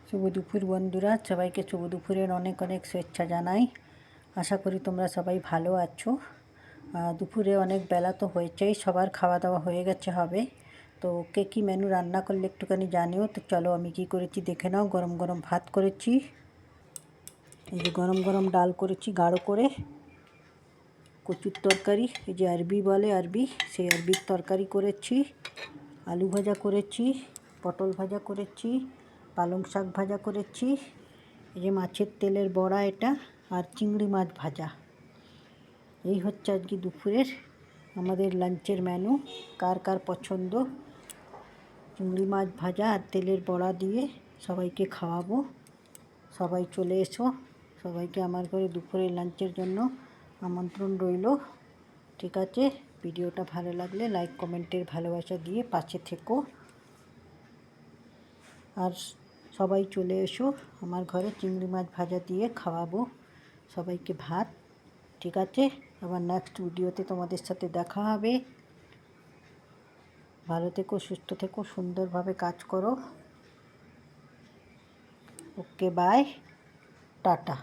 শুভ দুপুর বন্ধুরা, সবাইকে শুভ দুপুরের অনেক অনেক শুভেচ্ছা জানাই। আশা করি তোমরা সবাই ভালো আছো। দুপুরে অনেক বেলা তো হয়েছেই, সবার খাওয়া দাওয়া হয়ে গেছে হবে। তো কে কী মেনু রান্না করলে একটুখানি জানিও। তো চলো আমি কি করেছি দেখে নাও। গরম গরম ভাত করেছি, এই যে গরম গরম ডাল করেছি গাঢ় করে, কচুর তরকারি, এই যে আরবি বলে আরবি, সেই আরবির তরকারি করেছি, আলু ভাজা করেছি, পটল ভাজা করেছি, পালং শাক ভাজা করেছি, এই যে মাছের তেলের বড়া এটা, আর চিংড়ি মাছ ভাজা। এই হচ্ছে আজকে দুপুরের আমাদের লাঞ্চের মেনু। কার কার পছন্দ চিংড়ি মাছ ভাজা আর তেলের বড়া দিয়ে সবাইকে খাওয়াবো। সবাই চলে এসো, সবাইকে আমার ঘরে দুপুরের লাঞ্চের জন্য আমন্ত্রণ রইল। ঠিক আছে, ভিডিওটা ভালো লাগলে লাইক কমেন্টের ভালোবাসা দিয়ে পাশে থেকো। আর সবাই চলে এসো আমার ঘরে, চিংড়ি মাছ ভাজা দিয়ে খাওয়াবো সবাইকে ভাত। ঠিক আছে, আবার নেক্সট ভিডিওতে তোমাদের সাথে দেখা হবে। ভালো থেকো, সুস্থ থেকো, সুন্দরভাবে কাজ করো। ওকে, বাই, টাটা।